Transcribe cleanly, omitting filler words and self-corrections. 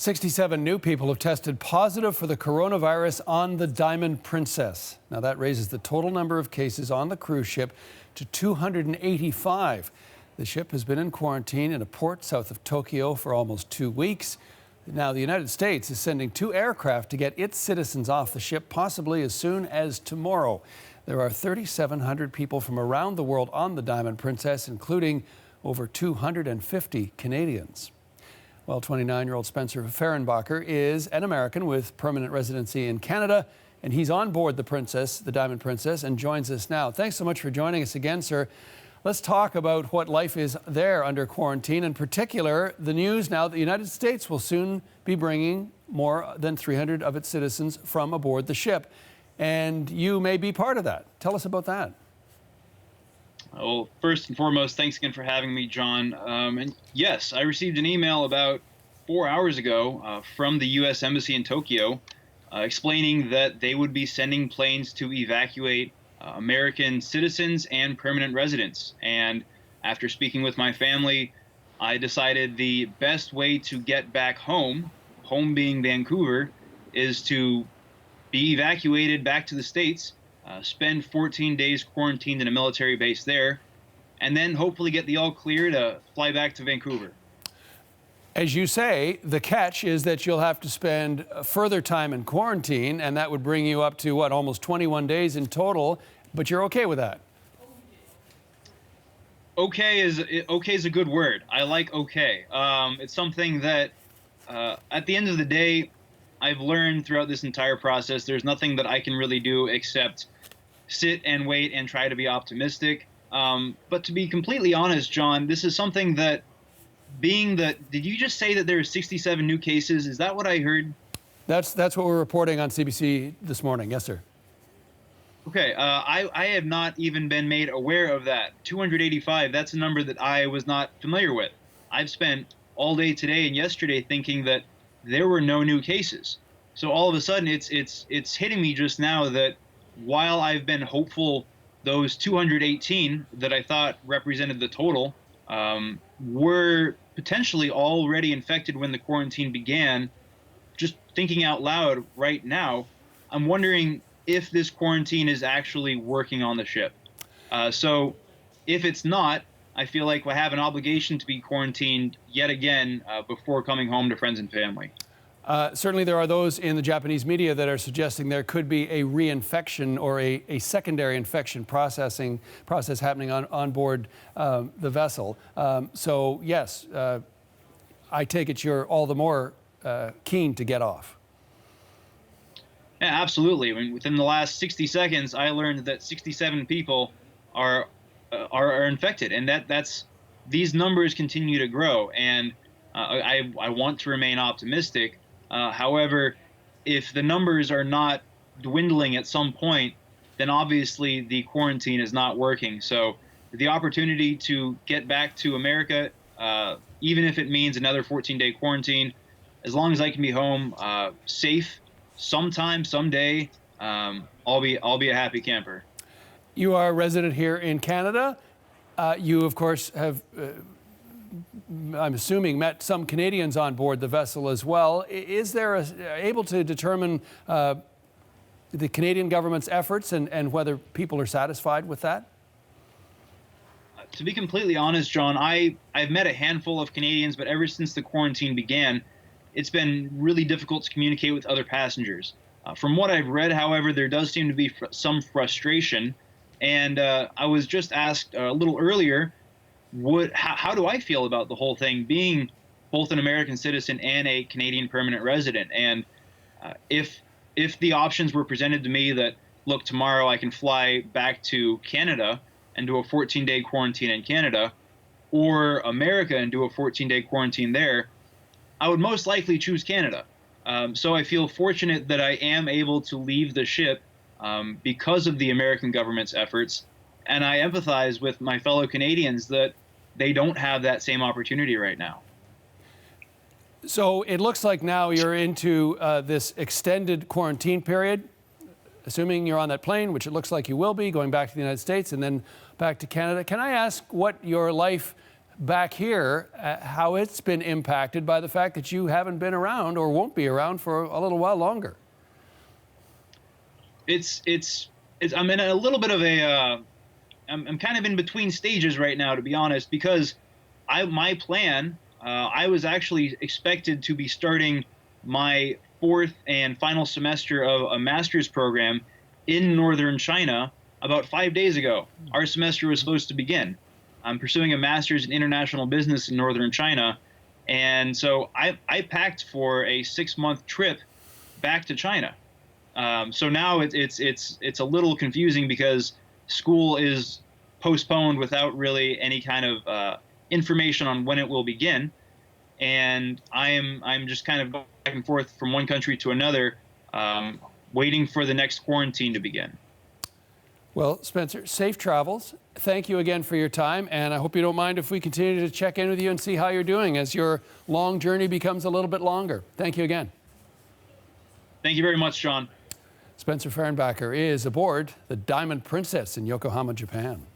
67 new people have tested positive for the coronavirus on the Diamond Princess. Now that raises the total number of cases on the cruise ship to 285. The ship has been in quarantine in a port south of Tokyo for almost 2 weeks. Now the United States is sending 2 aircraft to get its citizens off the ship, possibly as soon as tomorrow. There are 3,700 people from around the world on the Diamond Princess, including over 250 Canadians. Well, 29-year-old Spencer Fehrenbacher is an American with permanent residency in Canada, and he's on board the Princess, the Diamond Princess, and joins us now. Thanks so much for joining us again, sir. Let's talk about what life is there under quarantine, in particular, the news now that the United States will soon be bringing more than 300 of its citizens from aboard the ship. And you may be part of that. Tell us about that. Well, first and foremost, thanks again for having me, John. And yes, I received an email about 4 hours ago from the U.S. Embassy in Tokyo explaining that they would be sending planes to evacuate American citizens and permanent residents. And after speaking with my family, I decided the best way to get back home, home being Vancouver, is to be evacuated back to the States, spend 14 days quarantined in a military base there, and then hopefully get the all clear to fly back to Vancouver. As you say, the catch is that you'll have to spend further time in quarantine, and that would bring you up to, what, almost 21 days in total, but you're okay with that? Okay is a good word. I like okay. It's something that, at the end of the day, I've learned throughout this entire process, there's nothing that I can really do except sit and wait and try to be optimistic. But to be completely honest, John, this is something that, did you just say that there are 67 new cases? Is that what I heard? That's what we're reporting on CBC this morning. Yes, sir. Okay, I have not even been made aware of that. 285, that's a number that I was not familiar with. I've spent all day today and yesterday thinking that there were no new cases. So all of a sudden it's hitting me just now that while I've been hopeful those 218 that I thought represented the total were potentially already infected when the quarantine began, just thinking out loud right now, I'm wondering if this quarantine is actually working on the ship. So if it's not, I feel like I have an obligation to be quarantined yet again before coming home to friends and family. Certainly there are those in the Japanese media that are suggesting there could be a reinfection or a secondary infection process happening on board the vessel. So yes, I take it you're all the more keen to get off. Yeah, absolutely. I mean, within the last 60 seconds, I learned that 67 people are infected, and that's these numbers continue to grow. And I want to remain optimistic. However, if the numbers are not dwindling at some point, then obviously the quarantine is not working. So the opportunity to get back to America, even if it means another 14-day quarantine, as long as I can be home safe, sometime, someday, I'll be a happy camper. You are a resident here in Canada. You, of course, have, I'm assuming, met some Canadians on board the vessel as well. Is there able to determine the Canadian government's efforts and whether people are satisfied with that? To be completely honest, John, I've met a handful of Canadians, but ever since the quarantine began, it's been really difficult to communicate with other passengers. From what I've read, however, there does seem to be some frustration. And I was just asked a little earlier, how do I feel about the whole thing, being both an American citizen and a Canadian permanent resident? And if the options were presented to me that, look, tomorrow I can fly back to Canada and do a 14-day quarantine in Canada, or America and do a 14-day quarantine there, I would most likely choose Canada. So I feel fortunate that I am able to leave the ship because of the American government's efforts. And I empathize with my fellow Canadians that they don't have that same opportunity right now. So it looks like now you're into this extended quarantine period, assuming you're on that plane, which it looks like you will be, going back to the United States and then back to Canada. Can I ask what your life back here, how it's been impacted by the fact that you haven't been around or won't be around for a little while longer. I'm in a little bit of a I'm kind of in between stages right now, to be honest, because my plan, I was actually expected to be starting my fourth and final semester of a master's program in northern China about 5 days ago. Our semester was supposed to begin. I'm pursuing a master's in international business in northern China, and so I packed for a 6-month trip back to China. So now it's a little confusing because school is postponed without really any kind of information on when it will begin, and I'm just kind of going back and forth from one country to another, waiting for the next quarantine to begin. Well, Spencer, safe travels. Thank you again for your time, and I hope you don't mind if we continue to check in with you and see how you're doing as your long journey becomes a little bit longer. Thank you again. Thank you very much, John. Spencer Fehrenbacher is aboard the Diamond Princess in Yokohama, Japan.